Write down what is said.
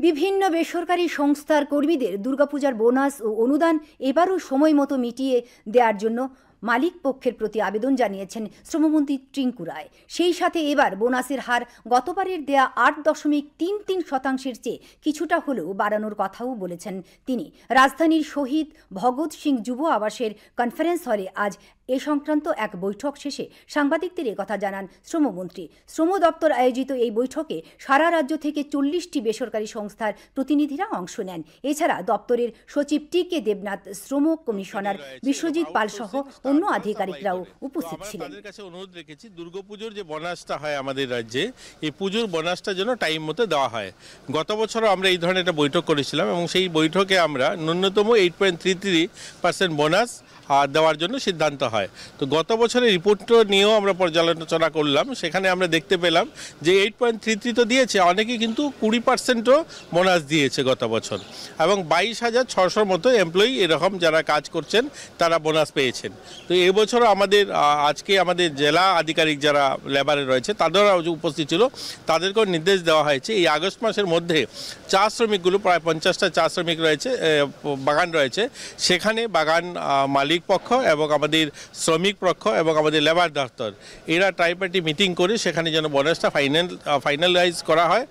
বিভিন্ন বেসরকারি সংস্থার কর্মীদের দুর্গাপূজার বোনাস ও অনুদান এবারও সময় মতো মিটিয়ে দেওয়ার জন্য মালিক পক্ষের প্রতি আবেদন জানিয়েছেন শ্রমমন্ত্রী টিঙ্কু রায়। সেই সাথে এবার বোনাসের হার গতবারের দেয়া 8.33% চেয়ে কিছুটা হলেও বাড়ানোর কথাও বলেছেন তিনি। রাজধানীর শহীদ ভগৎ সিং যুব আবাসের কনফারেন্স হলে আজ এ সংক্রান্ত এক বৈঠক শেষে সাংবাদিকদের কথা জানান শ্রমমন্ত্রী। শ্রম দপ্তর আয়োজিত এই বৈঠকে সারা রাজ্য থেকে 40টি বেসরকারি সংস্থার প্রতিনিধিরা অংশ নেন। এছাড়া দপ্তরের সচিব টি.কে. দেবনাথ, শ্রম কমিশনার বিশ্বজিৎ পাল সহ অন্য আধিকারিকরাও উপস্থিত ছিলেন। তাদের কাছে অনুরোধ রেখেছি দুর্গাপুজোর যে বোনাসটা হয় আমাদের রাজ্যে, এই পুজোর বোনাসটা যেন টাইম মতো দেওয়া হয়। গত বছরও আমরা এই ধরনের একটা বৈঠক করেছিলাম এবং সেই বৈঠকে আমরা ন্যূনতম 8.33% বোনাস দেওয়ার জন্য সিদ্ধান্ত হয়। তো গত বছরের রিপোর্টটা নিয়েও আমরা পর্যালোচনা করলাম, সেখানে আমরা দেখতে পেলাম যে 8.33 তো দিয়েছে, অনেকে কিন্তু 20%ও বোনাস দিয়েছে গত বছর, এবং 22,600 মতো এমপ্লয়ি এরকম যারা কাজ করছেন তারা বোনাস পেয়েছেন। তো এবছরও আজকে আমাদের জেলা আধিকারিক যারা লেবারে রয়েছে তাদেরও উপস্থিত ছিল, তাদেরকেও নির্দেশ দেওয়া হয়েছে এই আগস্ট মাসের মধ্যে চা শ্রমিকগুলো, প্রায় 50টা চা শ্রমিক রয়েছে, বাগান রয়েছে, সেখানে বাগান মালিক পক্ষ এবং আমাদের শ্রমিক পক্ষ এবং আমাদের লেবার দপ্তর এরা ট্রাইপার্টি মিটিং করে সেখানে যেন বোনাসটা ফাইনালাইজ করা হয়।